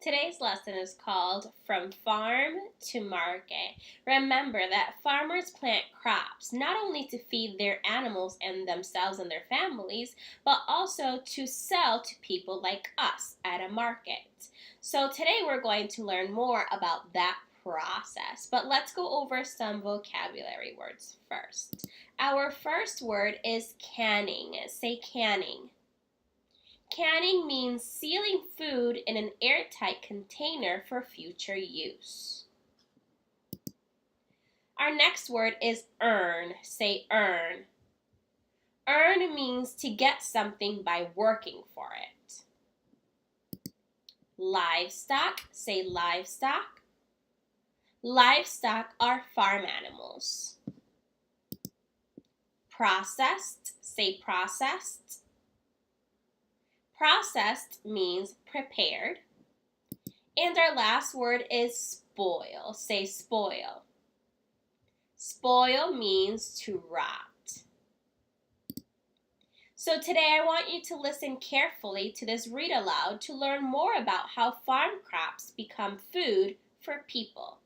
Today's lesson is called From Farm to Market. Remember that farmers plant crops not only to feed their animals and themselves and their families, but also to sell to people like us at a market. So today we're going to learn more about that process. But let's go over some vocabulary words first. Our first word is canning. Say canning. Canning means sealing food in an airtight container for future use. Our next word is earn. Say earn. Earn means to get something by working for it. Livestock. Say livestock. Livestock are farm animals. Processed. Say processed. Processed means prepared. And our last word is spoil. Say spoil. Spoil means to rot. So today I want you to listen carefully to this read aloud to learn more about how farm crops become food for people.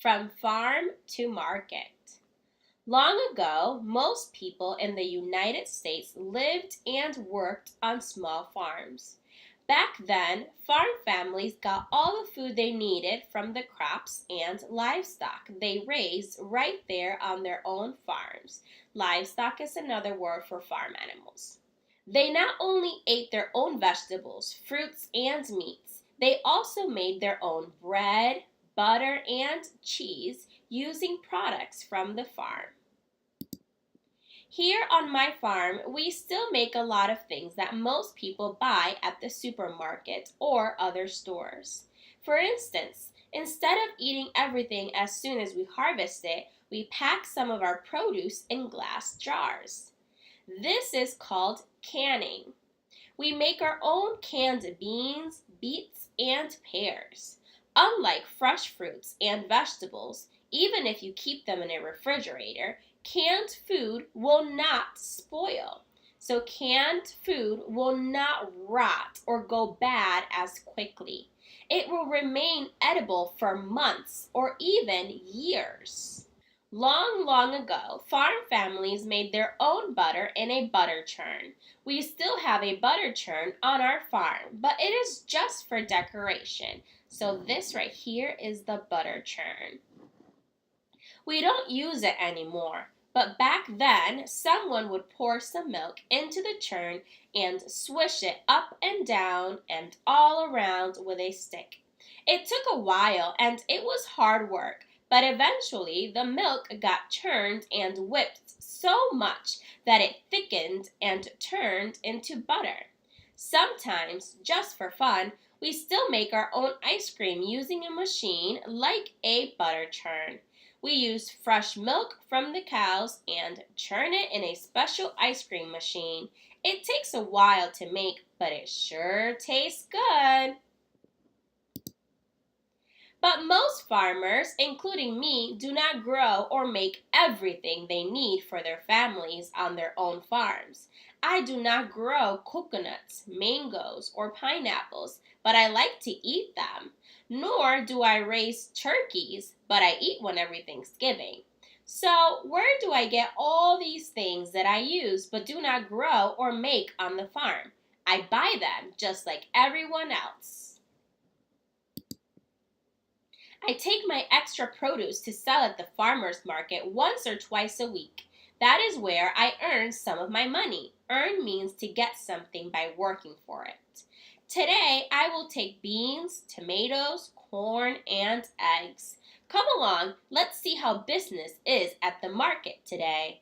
From farm to market. Long ago, most people in the United States lived and worked on small farms. Back then, farm families got all the food they needed from the crops and livestock they raised right there on their own farms. Livestock is another word for farm animals. They not only ate their own vegetables, fruits, and meats, they also made their own bread, butter, and cheese using products from the farm. Here on my farm, we still make a lot of things that most people buy at the supermarket or other stores. For instance, instead of eating everything as soon as we harvest it, we pack some of our produce in glass jars. This is called canning. We make our own canned beans, beets, and pears. Unlike fresh fruits and vegetables, even if you keep them in a refrigerator, canned food will not spoil. So canned food will not rot or go bad as quickly. It will remain edible for months or even years. Long ago, farm families made their own butter in a butter churn. We still have a butter churn on our farm, but it is just for decoration. So this right here is the butter churn. We don't use it anymore, but back then, someone would pour some milk into the churn and swish it up and down and all around with a stick. It took a while and it was hard work, but eventually the milk got churned and whipped so much that it thickened and turned into butter. Sometimes, just for fun, we still make our own ice cream using a machine like a butter churn. We use fresh milk from the cows and churn it in a special ice cream machine. It takes a while to make, but it sure tastes good. But most farmers, including me, do not grow or make everything they need for their families on their own farms. I do not grow coconuts, mangoes, or pineapples, but I like to eat them. Nor do I raise turkeys, but I eat one every Thanksgiving. So, where do I get all these things that I use but do not grow or make on the farm? I buy them just like everyone else. I take my extra produce to sell at the farmer's market once or twice a week. That is where I earn some of my money. Earn means to get something by working for it. Today, I will take beans, tomatoes, corn, and eggs. Come along, let's see how business is at the market today.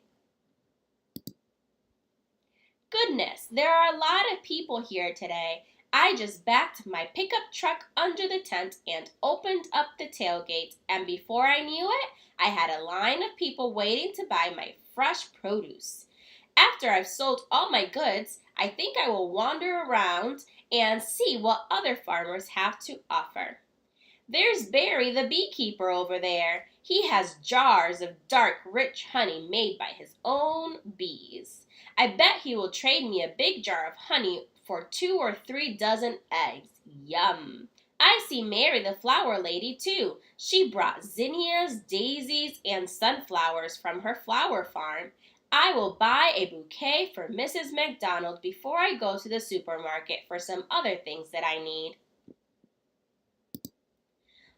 Goodness, there are a lot of people here today. I just backed my pickup truck under the tent and opened up the tailgate, and before I knew it, I had a line of people waiting to buy my fresh produce. After I've sold all my goods, I think I will wander around and see what other farmers have to offer. There's Barry the beekeeper over there. He has jars of dark, rich honey made by his own bees. I bet he will trade me a big jar of honey for 2 or 3 dozen eggs. Yum! I see Mary the flower lady too. She brought zinnias, daisies, and sunflowers from her flower farm. I will buy a bouquet for Mrs. McDonald before I go to the supermarket for some other things that I need.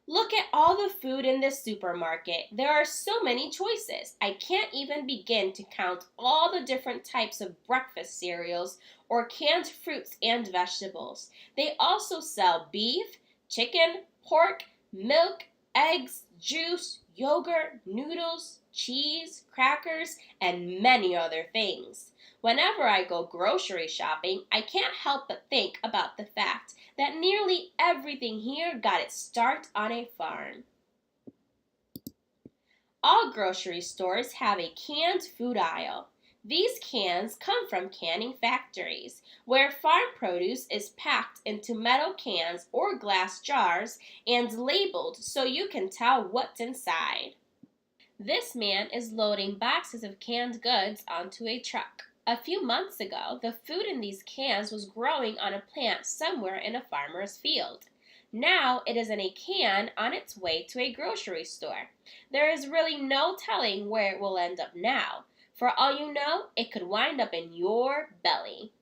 Look at all the food in this supermarket. There are so many choices. I can't even begin to count all the different types of breakfast cereals or canned fruits and vegetables. They also sell beef, chicken, pork, milk, eggs, juice, yogurt, noodles, cheese, crackers, and many other things. Whenever I go grocery shopping, I can't help but think about the fact that nearly everything here got its start on a farm. All grocery stores have a canned food aisle. These cans come from canning factories, where farm produce is packed into metal cans or glass jars and labeled so you can tell what's inside. This man is loading boxes of canned goods onto a truck. A few months ago, the food in these cans was growing on a plant somewhere in a farmer's field. Now it is in a can on its way to a grocery store. There is really no telling where it will end up now. For all you know, it could wind up in your belly.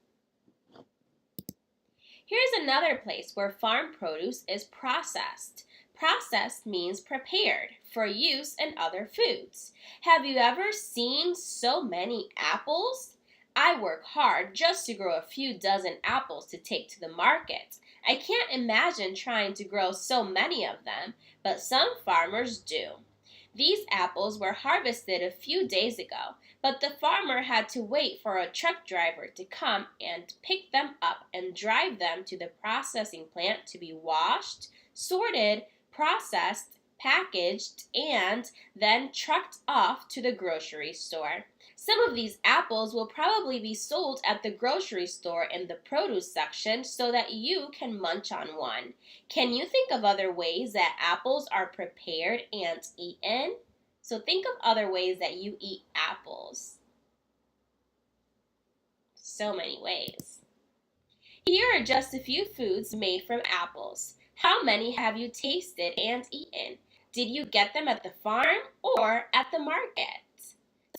Here's another place where farm produce is processed. Processed means prepared for use in other foods. Have you ever seen so many apples? I work hard just to grow a few dozen apples to take to the market. I can't imagine trying to grow so many of them, but some farmers do. These apples were harvested a few days ago, but the farmer had to wait for a truck driver to come and pick them up and drive them to the processing plant to be washed, sorted, processed, packaged, and then trucked off to the grocery store. Some of these apples will probably be sold at the grocery store in the produce section so that you can munch on one. Can you think of other ways that apples are prepared and eaten? So think of other ways that you eat apples. So many ways. Here are just a few foods made from apples. How many have you tasted and eaten? Did you get them at the farm or at the market?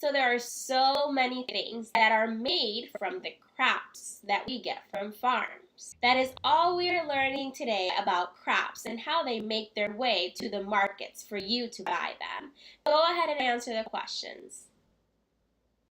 So there are so many things that are made from the crops that we get from farms. That is all we are learning today about crops and how they make their way to the markets for you to buy them. Go ahead and answer the questions.